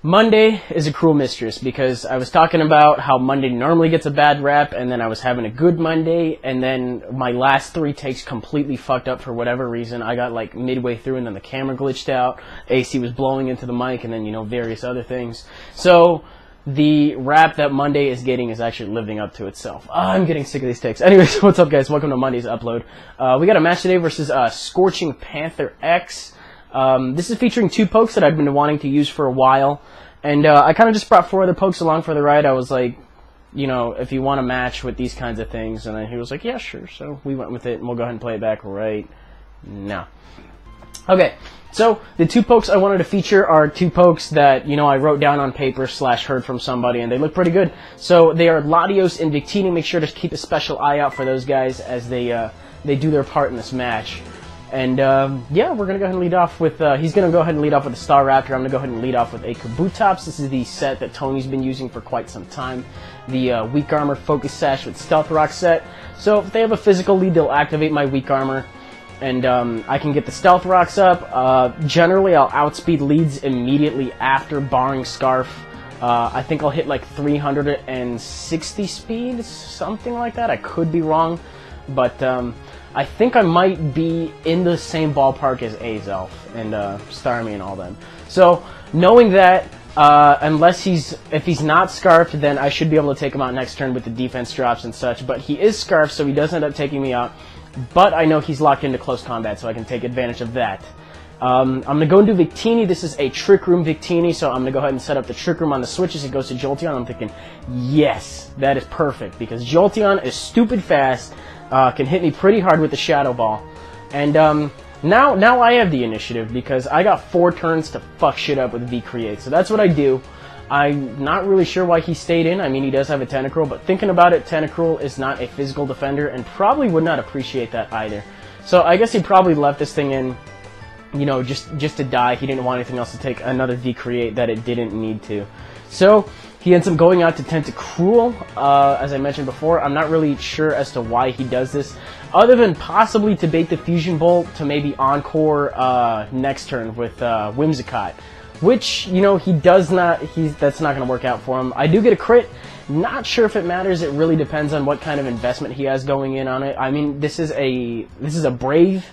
Monday is a cruel mistress because I was talking about how Monday normally gets a bad rap, and then I was having a good Monday, and then my last 3 takes completely fucked up for whatever reason. I got like midway through and then the camera glitched out, AC was blowing into the mic, and then, you know, various other things. So the rap that Monday is getting is actually living up to itself. I'm getting sick of these takes. Anyways, what's up, guys? Welcome to Monday's upload. We got a match today versus ScorchingPantherX. This is featuring 2 pokes that I've been wanting to use for a while, and I kind of just brought 4 other pokes along for the ride. I was like, you know, if you want to match with these kinds of things, and then he was like, yeah, sure. So we went with it, and we'll go ahead and play it back right now. Okay, so the 2 pokes I wanted to feature are 2 pokes that, you know, I wrote down on paper / heard from somebody, and they look pretty good. So they are Latios and Victini. Make sure to keep a special eye out for those guys as they do their part in this match. And yeah, we're gonna go ahead and lead off with. He's gonna go ahead and lead off with a Star Raptor. I'm gonna go ahead and lead off with a Kabutops. This is the set that Tony's been using for quite some time. The Weak Armor Focus Sash with Stealth Rock set. So if they have a physical lead, they'll activate my Weak Armor, and I can get the Stealth Rocks up. Generally, I'll outspeed leads immediately after, barring Scarf. I think I'll hit like 360 speed, something like that. I could be wrong, but I think I might be in the same ballpark as Azelf and Starmie and all them. So knowing that, if he's not Scarfed, then I should be able to take him out next turn with the defense drops and such. But he is Scarfed, so he does end up taking me out. But I know he's locked into close combat, so I can take advantage of that. I'm going to go into Victini. This is a Trick Room Victini, so I'm going to go ahead and set up the Trick Room on the switches. It goes to Jolteon. I'm thinking, yes, that is perfect, because Jolteon is stupid fast, can hit me pretty hard with the Shadow Ball. And now I have the initiative, because I got 4 turns to fuck shit up with V-Create. So that's what I do. I'm not really sure why he stayed in. I mean, he does have a Tentacruel, but thinking about it, Tentacruel is not a physical defender and probably would not appreciate that either. So I guess he probably left this thing in, you know, just to die. He didn't want anything else to take another V-Create that it didn't need to. So he ends up going out to Tentacruel. As I mentioned before, I'm not really sure as to why he does this, other than possibly to bait the Fusion Bolt to maybe Encore next turn with Whimsicott, which, you know, he does not. That's not going to work out for him. I do get a crit. Not sure if it matters. It really depends on what kind of investment he has going in on it. I mean, this is a Brave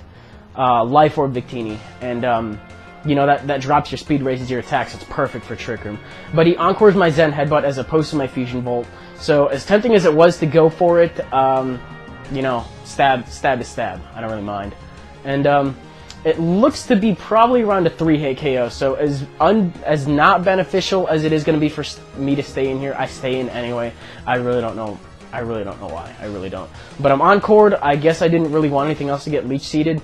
Life Orb Victini, and you know, that drops your speed, raises your attacks. So it's perfect for Trick Room. But he encores my Zen Headbutt as opposed to my Fusion Bolt. So as tempting as it was to go for it, you know, stab is stab. I don't really mind. And it looks to be probably around a 3-hit KO. So as not beneficial as it is going to be for me to stay in here, I stay in anyway. I really don't know. I really don't know why. I really don't. But I'm encored. I guess I didn't really want anything else to get leech seeded.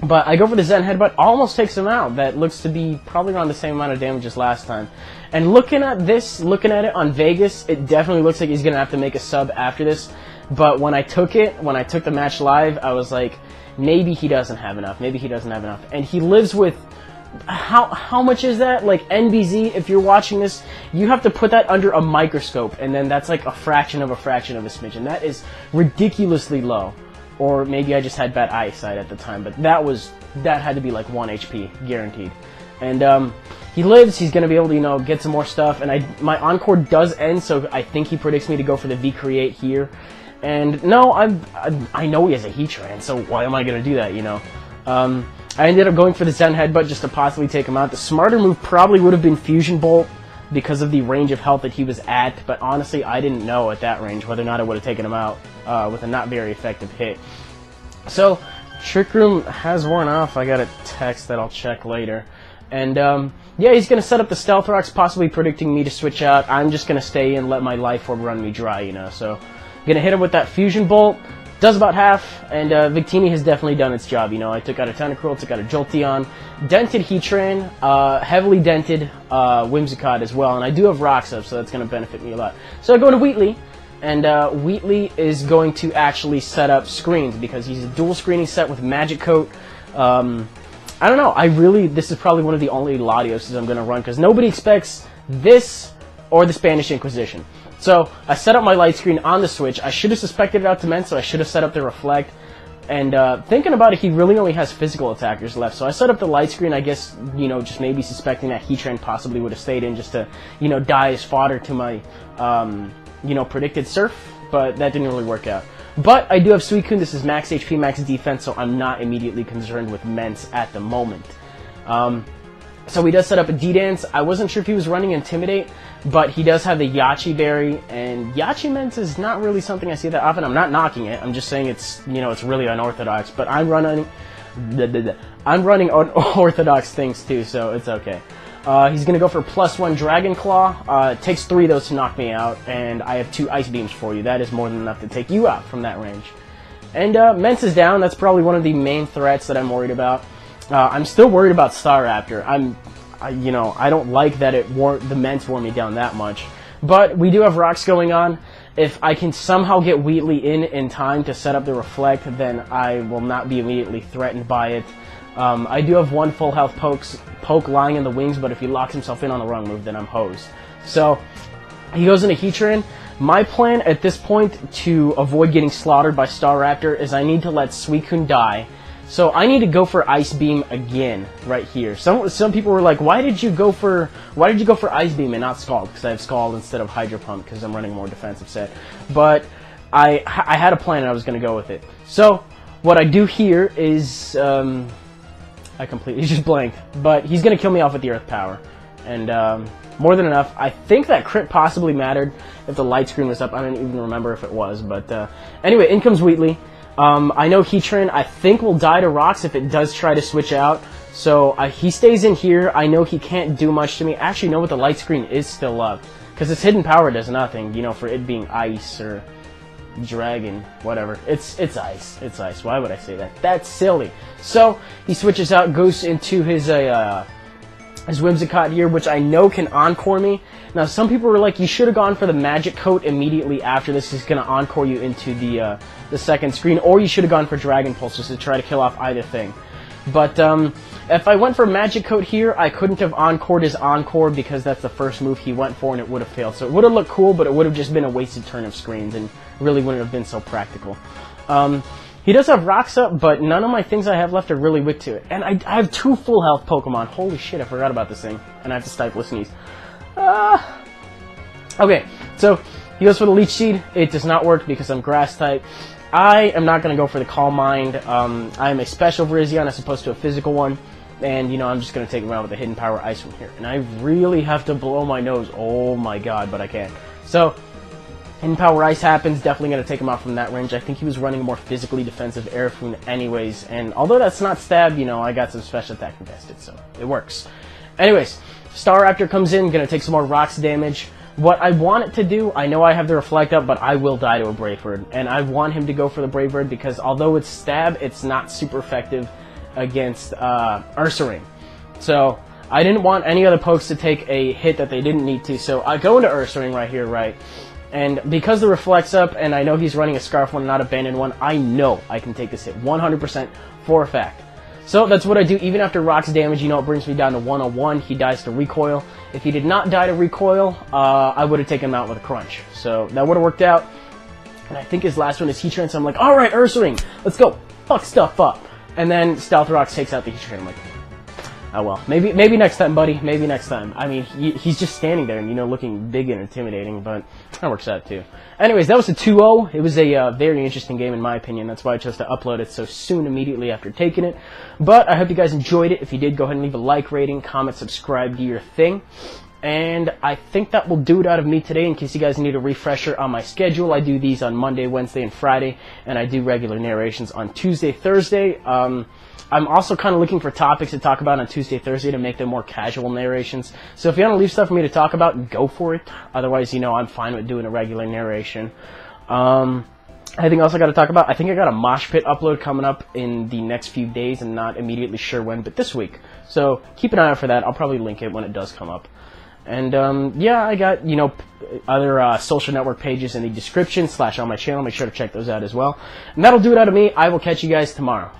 But I go for the Zen Headbutt, almost takes him out. That looks to be probably around the same amount of damage as last time. And looking at it on Vegas, it definitely looks like he's going to have to make a sub after this. But when I took the match live, I was like, maybe he doesn't have enough. Maybe he doesn't have enough. And he lives with, how much is that? Like, NBZ, if you're watching this, you have to put that under a microscope. And then that's like a fraction of a smidgen. That is ridiculously low. Or maybe I just had bad eyesight at the time, but that had to be like 1 HP, guaranteed. And he lives, he's going to be able to, you know, get some more stuff, and my Encore does end, so I think he predicts me to go for the V-Create here. And no, I know he has a Heatran, so why am I going to do that, you know? I ended up going for the Zen Headbutt just to possibly take him out. The smarter move probably would have been Fusion Bolt because of the range of health that he was at, but honestly, I didn't know at that range whether or not I would have taken him out with a not very effective hit. So, Trick Room has worn off. I got a text that I'll check later. And, yeah, he's going to set up the Stealth Rocks, possibly predicting me to switch out. I'm just going to stay and let my Life Orb run me dry, you know. So, going to hit him with that Fusion Bolt. Does about half, and Victini has definitely done its job. You know, I took out a Tentacruel, took out a Jolteon, dented Heatran, heavily dented Whimsicott as well, and I do have Rocks up, so that's going to benefit me a lot. So I go to Wheatley, and Wheatley is going to actually set up screens, because he's a dual screening set with Magic Coat. I don't know, this is probably one of the only Latioses I'm going to run, because nobody expects this or the Spanish Inquisition. So I set up my light screen on the Switch. I should have suspected it out to men, so I should have set up the Reflect. And thinking about it, he really only has physical attackers left. So I set up the light screen, I guess, you know, just maybe suspecting that Heatran possibly would have stayed in just to, you know, die as fodder to my, you know, predicted Surf. But that didn't really work out. But I do have Suicune. This is max HP, max defense, so I'm not immediately concerned with Mence at the moment. So he does set up a D-Dance. I wasn't sure if he was running Intimidate, but he does have the Yachi Berry, and Yachi Mence is not really something I see that often. I'm not knocking it. I'm just saying it's, you know, it's really unorthodox. But I'm running unorthodox things too, so it's okay. He's gonna go for +1 Dragon Claw. It takes 3 of those to knock me out, and I have 2 Ice Beams for you. That is more than enough to take you out from that range. And Mence is down. That's probably one of the main threats that I'm worried about. I'm still worried about Staraptor. You know, I don't like that the Mence wore me down that much. But we do have rocks going on. If I can somehow get Wheatley in time to set up the Reflect, then I will not be immediately threatened by it. I do have 1 full health poke lying in the wings, but if he locks himself in on the wrong move, then I'm hosed. So he goes into Heatran. My plan at this point to avoid getting slaughtered by Staraptor is I need to let Suicune die. So I need to go for Ice Beam again right here. Some people were like, why did you go for Ice Beam and not Scald? Because I have Scald instead of Hydro Pump because I'm running a more defensive set. But I had a plan and I was going to go with it. So what I do here is I completely just blanked. But he's going to kill me off with the Earth Power. And more than enough. I think that crit possibly mattered if the light screen was up. I don't even remember if it was. But anyway, in comes Wheatley. I know Heatran, I think, will die to rocks if it does try to switch out. So he stays in here. I know he can't do much to me. Actually, no, but the light screen is still up. Because its hidden power does nothing, you know, for it being ice or dragon, whatever. It's ice. It's ice. Why would I say that? That's silly. So he switches out, goes into his Whimsicott here, which I know can Encore me. Now, some people were like, you should have gone for the Magic Coat immediately after this. Is going to Encore you into the second screen, or you should have gone for Dragon Pulse just to try to kill off either thing. But if I went for Magic Coat here, I couldn't have Encored his Encore because that's the first move he went for, and it would have failed. So it would have looked cool, but it would have just been a wasted turn of screens, and really wouldn't have been so practical. He does have rocks up, but none of my things I have left are really weak to it. And I have 2 full health Pokemon. Holy shit, I forgot about this thing. And I have to stifle a sneeze. Okay, so he goes for the Leech Seed. It does not work because I'm Grass type. I am not going to go for the Calm Mind. I am a special Virizion as opposed to a physical one. And, you know, I'm just going to take him out with a Hidden Power Ice from here. And I really have to blow my nose. Oh my god, but I can't. So Hidden Power Ice happens, definitely going to take him out from that range. I think he was running a more physically defensive Airfune anyways, and although that's not stab, you know, I got some special attack invested, so it works. Anyways, Staraptor comes in, going to take some more rocks damage. What I want it to do, I know I have the Reflect up, but I will die to a Brave Bird, and I want him to go for the Brave Bird because although it's stab, it's not super effective against Ursaring. So I didn't want any other pokes to take a hit that they didn't need to, so I go into Ursaring right here, right? And because the Reflect's up, and I know he's running a Scarf one, not a Abandoned one, I know I can take this hit 100% for a fact. So that's what I do. Even after Rock's damage, you know, it brings me down to 101. He dies to Recoil. If he did not die to Recoil, I would have taken him out with a Crunch. So that would have worked out. And I think his last one is Heatran, so I'm like, alright, Ursaring, let's go. Fuck stuff up. And then Stealth Rocks takes out the Heatran. I'm like, oh well, maybe next time, buddy. Maybe next time. I mean, he's just standing there and, you know, looking big and intimidating, but that works out too. Anyways, that was a 2-0. It was a very interesting game in my opinion. That's why I chose to upload it so soon immediately after taking it. But I hope you guys enjoyed it. If you did, go ahead and leave a like, rating, comment, subscribe, do your thing. And I think that will do it out of me today. In case you guys need a refresher on my schedule, I do these on Monday, Wednesday, and Friday, and I do regular narrations on Tuesday, Thursday. I'm also kind of looking for topics to talk about on Tuesday, Thursday to make them more casual narrations. So if you want to leave stuff for me to talk about, go for it. Otherwise, you know, I'm fine with doing a regular narration. Anything else I got to talk about? I think I got a Mosh Pit upload coming up in the next few days. I'm not immediately sure when, but this week. So keep an eye out for that. I'll probably link it when it does come up. And yeah, I got, you know, other social network pages in the description / on my channel. Make sure to check those out as well. And that'll do it out of me. I will catch you guys tomorrow.